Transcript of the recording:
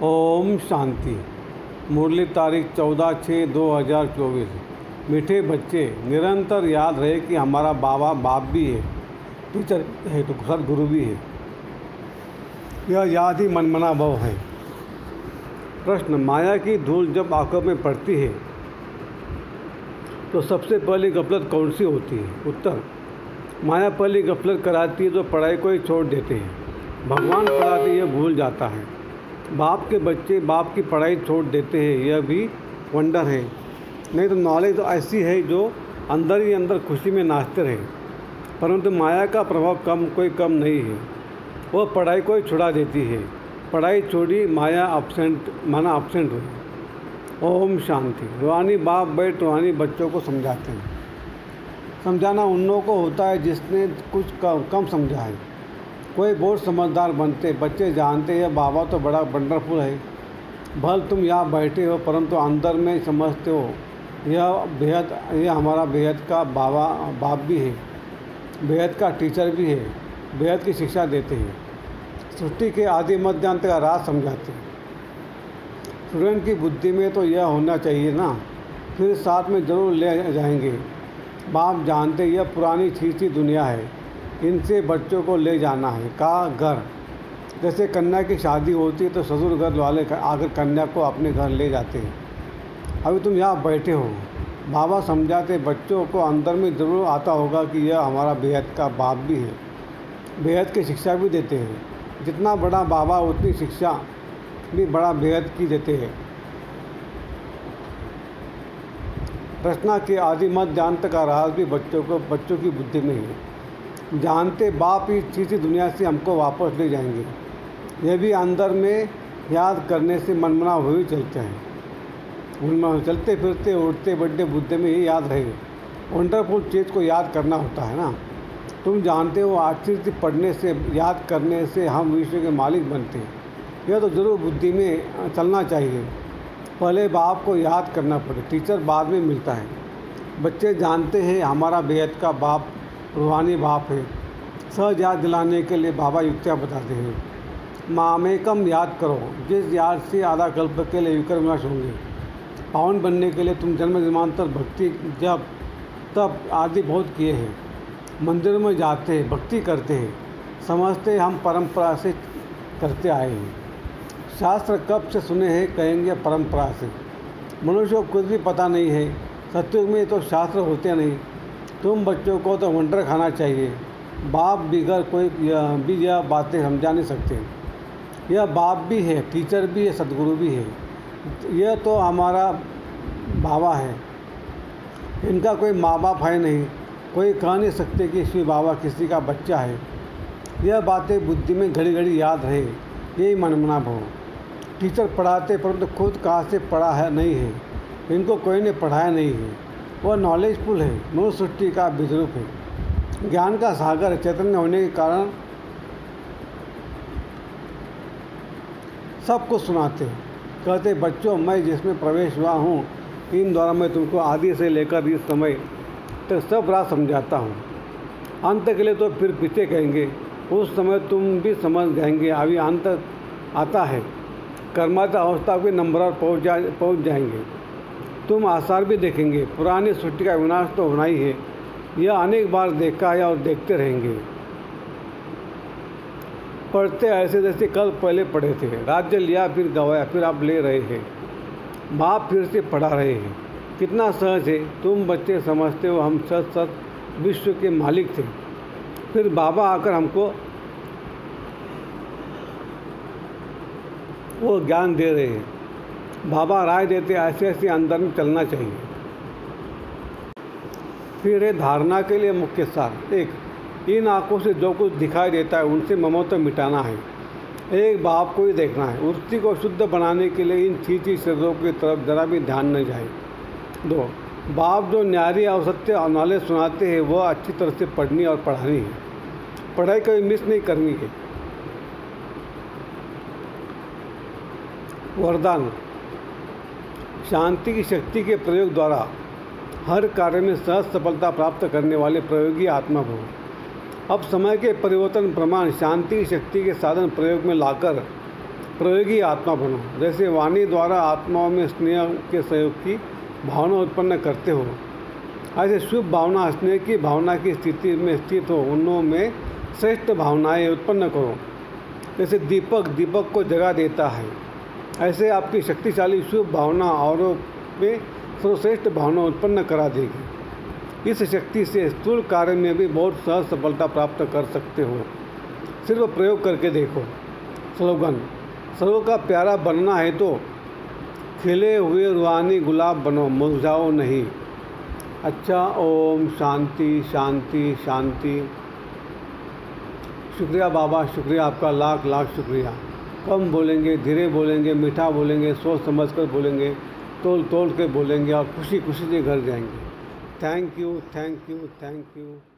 ओम शांति। मुरली तारीख 14/6/2024। मीठे बच्चे, निरंतर याद रहे कि हमारा बाप भी है, टीचर है तो सदगुरु भी है। यह याद ही मनमना भाव है। प्रश्न: माया की धूल जब आंखों में पड़ती है तो सबसे पहली गफलत कौन सी होती है? उत्तर: माया पहली गफलत कराती है तो पढ़ाई को ही छोड़ देते हैं। भगवान पढ़ाते यह भूल जाता है। बाप के बच्चे बाप की पढ़ाई छोड़ देते हैं, यह भी वंडर है। नहीं तो नॉलेज तो ऐसी है जो अंदर ही अंदर खुशी में नाचते रहे। परंतु माया का प्रभाव कोई कम नहीं है। वह पढ़ाई को ही छुड़ा देती है। पढ़ाई छोड़ी, माया अपसेंट हुई। ओम शांति। रूहानी बाप बैठ रूहानी बच्चों को समझाते हैं। समझाना उन लोगों को होता है जिसने कुछ कम समझा है। कोई बहुत समझदार बनते, बच्चे जानते हैं बाबा तो बड़ा वंडरफुल है। भल तुम यहाँ बैठे हो परंतु अंदर में समझते हो यह हमारा बेहद का बाप भी है, बेहद का टीचर भी है, बेहद की शिक्षा देते हैं। सृष्टि के आदि मध्य अंत का राज समझाते हैं। स्टूडेंट की बुद्धि में तो यह होना चाहिए ना, फिर साथ में ज़रूर ले जाएंगे। बाप जानते यह पुरानी छीछी दुनिया है, इनसे बच्चों को ले जाना है। का घर, जैसे कन्या की शादी होती है तो ससुर घर वाले आकर कन्या को अपने घर ले जाते हैं। अभी तुम यहाँ बैठे हो, बाबा समझाते बच्चों को अंदर में ज़रूर आता होगा कि यह हमारा बेहद का बाप भी है, बेहद की शिक्षा भी देते हैं। जितना बड़ा बाबा उतनी शिक्षा भी बड़ा बेहद की देते हैं। रचना के आदि मध्य अंत का राज भी बच्चों की बुद्धि में है। जानते बाप ही चीज़ी दुनिया से हमको वापस ले जाएंगे। यह भी अंदर में याद करने से मनमना हुए चलते हैं। चलते फिरते उठते बढ़ते बुद्धि में ही याद रहे। वंडरफुल चीज़ को याद करना होता है ना। तुम जानते हो आखिर पढ़ने से याद करने से हम विश्व के मालिक बनते हैं। यह तो ज़रूर बुद्धि में चलना चाहिए। पहले बाप को याद करना पड़े, टीचर बाद में मिलता है। बच्चे जानते हैं हमारा बेहद का बाप रूहानी बाप है। सहज याद दिलाने के लिए बाबा युक्तियाँ बताते हैं। मामेकम याद करो, जिस याद से आधा कल्प के लिए विक्रम विनाश होंगे। पावन बनने के लिए तुम जन्म जन्मांतर भक्ति जब तब आदि बहुत किए हैं। मंदिर में जाते हैं, भक्ति करते हैं, समझते हम परंपरा से करते आए हैं। शास्त्र कब से सुने हैं कहेंगे परंपरा से। मनुष्य को कुछ भी पता नहीं है। सत्युग में तो शास्त्र होते नहीं। तुम बच्चों को तो वंडर खाना चाहिए। बाप बिगड़ कोई भी यह बातें समझा नहीं सकते। यह बाप भी है, टीचर भी है, सदगुरु भी है। यह तो हमारा बाबा है। इनका कोई माँ बाप है नहीं। कोई कह नहीं सकते कि इसमें बाबा किसी का बच्चा है। यह बातें बुद्धि में घड़ी घड़ी याद रहे, यही मनमना भाव। टीचर पढ़ाते परंतु खुद कहाँ से पढ़ा है नहीं है। इनको कोई ने पढ़ाया नहीं है। वह नॉलेजफुल है, मनुष्य सृष्टि का विद्रूप है, ज्ञान का सागर, चैतन्य होने के कारण सबको सुनाते हैं। कहते बच्चों, मैं जिसमें प्रवेश हुआ हूँ इन द्वारा मैं तुमको आदि से लेकर इस समय तक सब रात समझाता हूँ। अंत के लिए तो फिर पीछे कहेंगे, उस समय तुम भी समझ जाएंगे। अभी अंत आता है, कर्माता अवस्था के नंबर पर पहुँच जाएंगे। तुम आसार भी देखेंगे। पुरानी सृष्टि का विनाश तो होना ही है, यह अनेक बार देखा है और देखते रहेंगे। पढ़ते ऐसे जैसे कल पहले पढ़े थे। राज्य लिया फिर गवाया, फिर आप ले रहे हैं। बाप फिर से पढ़ा रहे हैं। कितना सहज है। तुम बच्चे समझते हो हम सच विश्व के मालिक थे। फिर बाबा आकर हमको वो ज्ञान दे रहे हैं। बाबा राय देते ऐसे ऐसे अंदर में चलना चाहिए। फिर है धारणा के लिए मुख्य सार। एक, इन आँखों से जो कुछ दिखाई देता है उनसे ममत्व मिटाना है। एक बाप को ही देखना है। उसी को शुद्ध बनाने के लिए इन छीछी शरीरों की तरफ जरा भी ध्यान न जाए। 2, बाप जो न्यारी और सत्य और नॉलेज सुनाते हैं वह अच्छी तरह से पढ़नी और पढ़ानी है। पढ़ाई कभी मिस नहीं करनी है। वरदान: शांति की शक्ति के प्रयोग द्वारा हर कार्य में सहज सफलता प्राप्त करने वाले प्रयोगी आत्मा भव। अब समय के परिवर्तन प्रमाण शांति की शक्ति के साधन प्रयोग में लाकर प्रयोगी आत्मा बनो। जैसे वाणी द्वारा आत्माओं में स्नेह के सहयोग की भावना उत्पन्न करते हो, ऐसे शुभ भावना स्नेह की भावना की स्थिति में स्थित हो उनों में श्रेष्ठ भावनाएं उत्पन्न करो। जैसे दीपक दीपक को जगा देता है, ऐसे आपकी शक्तिशाली शुभ भावना औरों में सर्वश्रेष्ठ भावना उत्पन्न करा देगी। इस शक्ति से स्थूल कार्य में भी बहुत सहज सफलता प्राप्त कर सकते हो। सिर्फ प्रयोग करके देखो। स्लोगन: सर्व का प्यारा बनना है तो खिले हुए रूहानी गुलाब बनो, मुरझाओ नहीं। अच्छा, ओम शांति शांति शांति। शुक्रिया बाबा, शुक्रिया आपका, लाख लाख शुक्रिया। कम बोलेंगे, धीरे बोलेंगे, मीठा बोलेंगे, सोच समझ कर बोलेंगे, तोल तोल के बोलेंगे और खुशी खुशी से घर जाएंगे। Thank you thank you thank you.